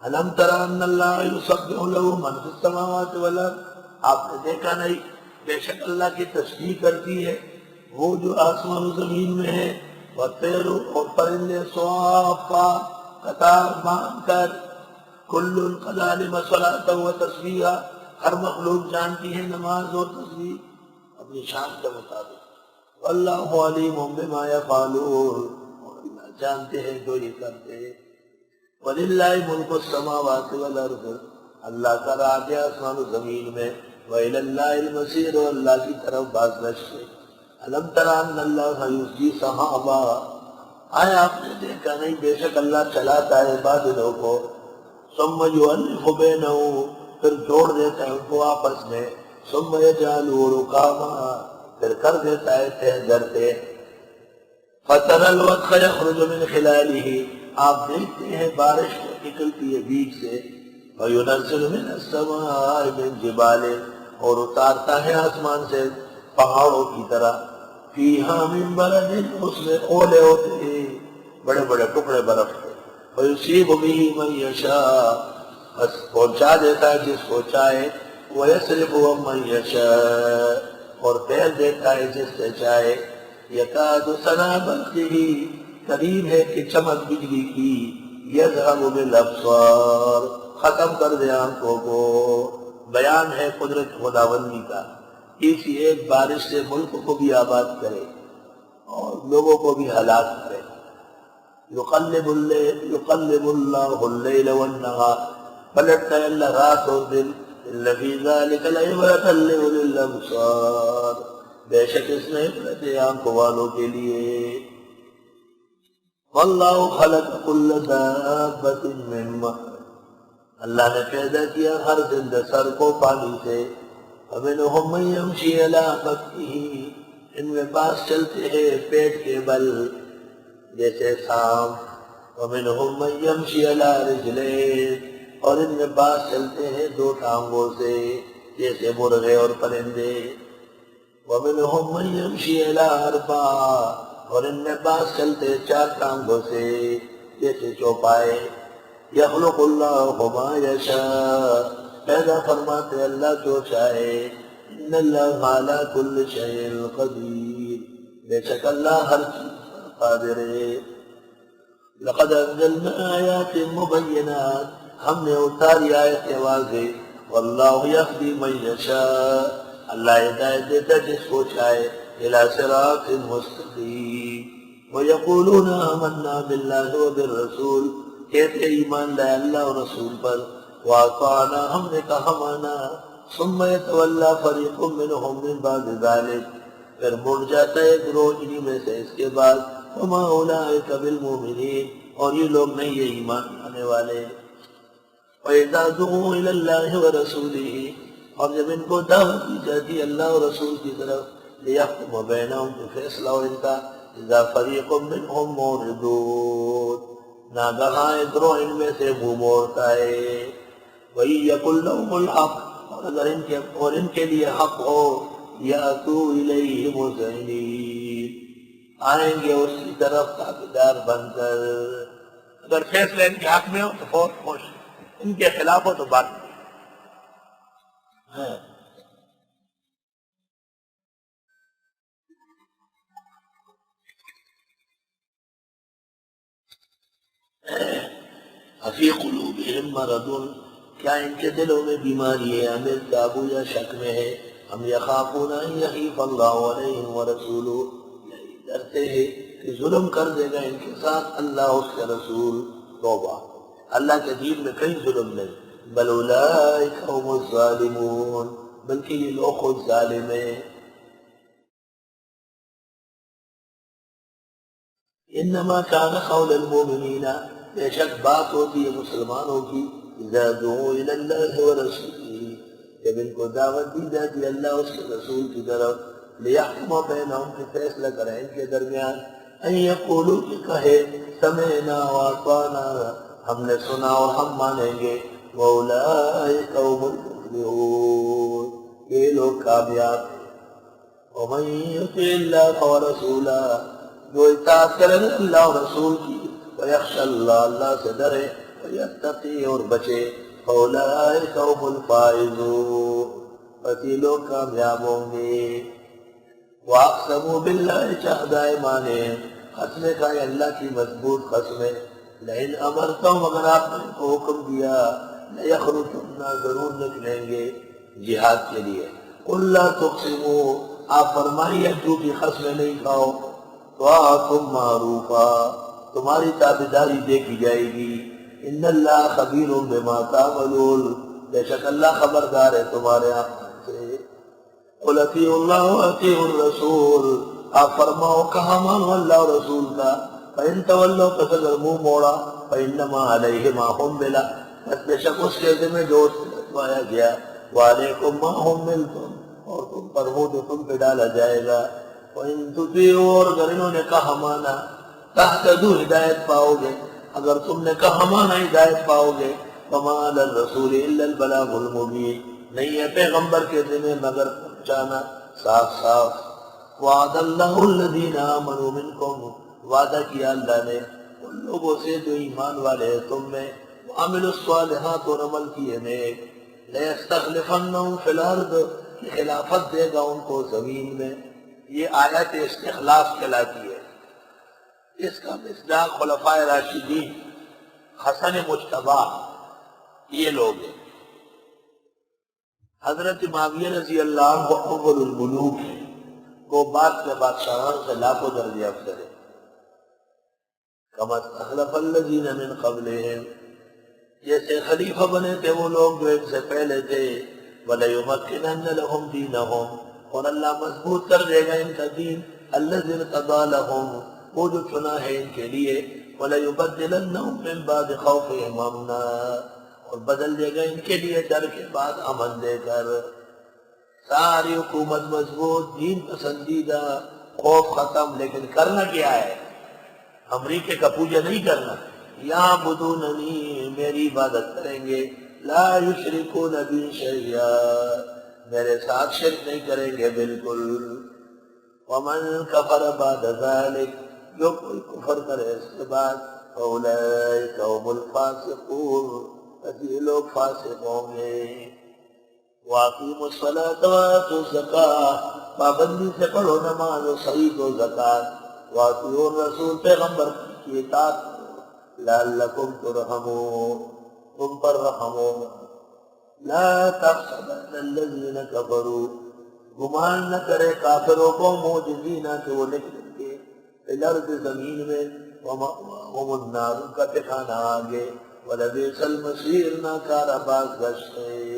الم تر ان اللہ یسبح له من فی السماوات والارض، آپ نے دیکھا نہیں بے شک اللہ کی تسبیح کرتی ہے وہ جو آسمان و زمین میں ہے، والطیر اور پرندے صافات قطار باندھ کر، کل قد علم صلاۃ و تسبیحا، ہر مخلوق جانتی ہے نماز اور تسبیح اپنی شان کے مطابق، واللہ علیم بما یفعلون، اور اللہ جانتے ہیں جو یہ کرتے ہیں، وَلِلَّهِ مُلْكُ السَّمَاوَاتِ وَالْأَرْضِ، اللہ کا راج ہے آسمان و زمین میں، وَإِلَى اللَّهِ الْمَصِيرُ، اللہ کی طرف بازگشت ہے۔ أَلَمْ تَرَ أَنَّ اللَّهَ يُزْجِي سَحَابًا، آیا آپ نے دیکھا نہیں بے شک اللہ چلاتا ہے بادلوں کو، ثُمَّ يُؤَلِّفُ بَيْنَهُ، پھر جوڑ دیتا ہے ان کو آپس میں، ثُمَّ يَجْعَلُهُ رُكَامًا، پھر کر دیتا ہے تہ درتے، فَتَرَى الْوَدْقَ يَخْرُجُ مِنْ خِلَالِهِ، آپ دیکھتے ہیں بارش نکلتی ہے بیچ سے، وَيُنَزِّلُ مِنَ السَّمَاءِ مِنْ جِبَالٍ، اور اتارتا ہے آسمان سے پہاڑوں کی طرح، فِيهَا مِنْ بَرَدٍ، اس میں اولے ہوتے ہیں بڑے بڑے ٹکڑے برف کے، وَيُصِيبُ بِهِ مَنْ يَشَاءُ، بس پہنچا دیتا ہے جس کو چاہے، وَيَصْرِفُهُ عَمَّنْ يَشَاءُ، اور پھیر دیتا ہے جس سے چاہے، یکاد سنا برقہ، قریب ہے کہ چمک بجلی کی، یذہب بالابصار، ختم کر دے آنکھوں کو، بیان ہے قدرت خداوندی کا، اسی ایک بارش سے ملک کو بھی آباد کرے اور لوگوں کو بھی ہلاک کرے۔ یقلب اللہ اللیل والنہار، پلٹتا ہے اللہ رات اور دن، ان فی ذلک لعبرۃ لأولی الابصار، بے شک اس میں عبرت ہے آنکھوں والوں کے لیے۔ واللہ خلق کل دابۃ من ماء، اللہ نے پیدا کیا ہر زندہ سر کو پانی سے، فمنہم من یمشی علی بطنہ، ان میں بعض چلتے ہیں پیٹ کے بل جیسے سانپ، ومنہم من یمشی علی رجلین، اور ان میں بعض چلتے ہیں دو ٹانگوں سے جیسے مرغے اور پرندے، وَمِنْهُمْ مَنْ يَمْشِي عَلَىٰ أَرْبَعٍ، اور ان میں بعض چلتے چار ٹانگوں سے جیسے چوپائے، يَخْلُقُ اللَّهُ مَا يَشَاءُ، پیدا فرماتے اللہ جو چاہے، إِنَّ اللَّهَ عَلَىٰ كُلِّ شَيْءٍ قَدِيرٌ، بے شک اللہ ہر چیز پر قادر ہے۔ لَقَدْ أَنزَلْنَا آيَاتٍ مُبَيِّنَاتٍ، ہم نے اتاری آیت واضح، وَاللَّهُ يَهْدِي مَن يَشَاءُ، اللہ ہدایت دیتا جس کو چاہے، إِلَىٰ صِرَاطٍ مُسْتَقِيمٍ۔ وَيَقُولُونَ آمَنَّا بِاللَّهِ وَبِالرَّسُولِ، کہتے ایمان لائے اللہ اور رسول پر، وَأَطَعْنَا، ہم نے کہا مانا، ثُمَّ يَتَوَلَّىٰ فَرِيقٌ مِّنْهُم مِّن بَعْدِ ذَٰلِكَ، پھر مڑ جاتا ہے گروہ انہی میں سے اس کے بعد، وَمَا أُولَٰئِكَ بِالْمُؤْمِنِينَ، اور یہ لوگ نہیں یہ ایمان لانے والے۔ وَإِذَا دُعُوا إِلَى اللَّهِ وَرَسُولِهِ، اور جب ان کو دعوت دی جاتی اللہ اور رسول کی طرف، لِيَحْكُمَ بَيْنَهُمْ، کہ فیصلہ ہو ان کا، إِذَا فَرِيقٌ مِّنْهُمْ مُعْرِضُونَ، ناگہاں ایک گروہ ان میں سے منہ موڑتا ہے، وَإِن يَكُن لَّهُمُ الْحَقُّ، اور ان کے لیے حق ہو، يَأْتُوا إِلَيْهِ مُذْعِنِينَ، آئیں گے اس کی طرف تابعدار بن کر، اگر فیصلہ ان کے حق میں ہو تو فوت خوش، ان کے خلاف ہو تو بات ہے۔ فی قلوبہم مرض، کیا ان کے دلوں میں بیماری ہے، ام ارتابوا، یا شک میں ہے، ہم یخافون ان یحیف اللہ علیہم ورسولہ، ڈرتے ہیں کہ ظلم کر دے گا ان کے ساتھ اللہ اس کے رسول۔ توبہ، اللہ کے دین میں کہیں ظلم نہیں، بل اولئک هم الظالمون، بلکہ یہ لوگ خود ظالم ہیں۔ انما كان قول المؤمنین، بے شک بات ہوتی ہے مسلمانوں کی، اذا دعوا الى اللہ ورسولہ، جب ان کو دعوت دی جاتی اللہ اس کے رسول کی طرف، لیحکم بینہم، کہ فیصلہ کریں ان کے درمیان، ان یقولوا، کہ کہے، سمعنا واطعنا، ہم نے سنا اور ہم مانیں گے، واولئک هم المفلحون، یہ لوگ کامیاب ہیں۔ ومن یطع اللہ ورسولہ، جو اطاعت کرے اللہ اور رسول کی، ویخشى اللہ، اللہ سے ڈرے، یتقی اور بچے فاولئک هم الفائزون پتی لوگ کامیاب ہوں گے واقسموا باللہ جہد ایمانہم قسمیں کھائے اللہ کی مضبوط قسمیں لئن امرتم اگر آپ نے کو حکم دیا لیخرجن ضرور نکلیں گے جہاد کے لیے قل لا تقسموا آپ فرمائیے جھوٹی قسمیں نہیں کھاؤ طاعتم معروفا تمہاری تابعداری دیکھی جائے گی ان اللہ خبیر بما تعملون بے شک اللہ خبردار ہے تمہارے اعمال سے قل اطیعوا اللہ واطیعوا الرسول آپ فرماؤ کہا مانو اللہ اور رسول کا فإن تولوا پس اگر منہ موڑا فإنما علیہ ما حمل بس بے شک اس کے ذمہ جو اس پہ لٹوایا گیا وعلیکم ما حملتم اور تم پر وہ جو تم پہ ڈالا جائے گا وإن تطیعوا اور اگر انہوں نے کہا مانا تہتدوا ہدایت پاؤ گے اگر تم نے کہا مانا ہدایت پاؤ گے وما علی الرسول الا البلاغ المبین نہیں ہے پیغمبر کے ذمہ مگر پہنچانا صاف صاف وعد اللہ الذین آمنوا منکم وعدہ کیا اللہ نے ان لوگوں سے جو ایمان والے ہیں تم میں وعملوا الصالحات اور عمل کیے نیک لیستخلفنہم فی الارض کہ خلافت دے گا ان کو زمین میں یہ آیت استخلاف کہلاتی ہے اس کا مصداق خلفائے راشدین حسن مجتبی یہ لوگ ہیں حضرت معاویہ رضی اللہ عنہ اول الملوک ہیں وہ بعد کے بادشاہوں سے لاکھوں درجے افضل ہے کما استخلف الذین من قبلہم جیسے خلیفہ بنے تھے وہ لوگ جو ان سے پہلے تھے وَلَيُمَكِّنَنَّ لَهُمْ دِينَهُمْ اور اللہ مضبوط کر دے گا ان کا دین الَّذِي ارْتَضَىٰ لَهُمْ وہ جو چنا ہے ان کے لیے وَلَيُبَدِّلَنَّهُمْ مِنْ بَعْدِ خَوْفِهِمْ أَمْنًا اور بدل دے گا ان کے لیے ڈر کے بعد امن دے کر ساری حکومت مضبوط دین پسندیدہ خوف ختم لیکن کرنا کیا ہے امریکے کا پوجا نہیں کرنا یعبدوننی میری عبادت کریں گے لا یشرکون بی شیئا میرے ساتھ شرک نہیں کریں گے بالکل ومن کفر بعد ذلک جو کوئی کفر کرے اس کے بعد فاولئک هم الفاسقون یہ لوگ فاسق ہوں گے واقیموا الصلاة وآتوا الزکاة پابندی سے پڑھو نماز و صحیح و زکاة واطیعوا الرسول پیغمبر کی اطاعت کرو لعلکم ترحمون تم پر رحم ہوگا لا تحسبن الذین کفروا گمان نہ کرے کافروں کو معجزین کہ وہ نکلیں گے فی الارض زمین میں ومأواہم النار کا ٹھکانہ آگے وَلَبِئْسَ الْمَصِيرُ ناکارہ بازگشت ہے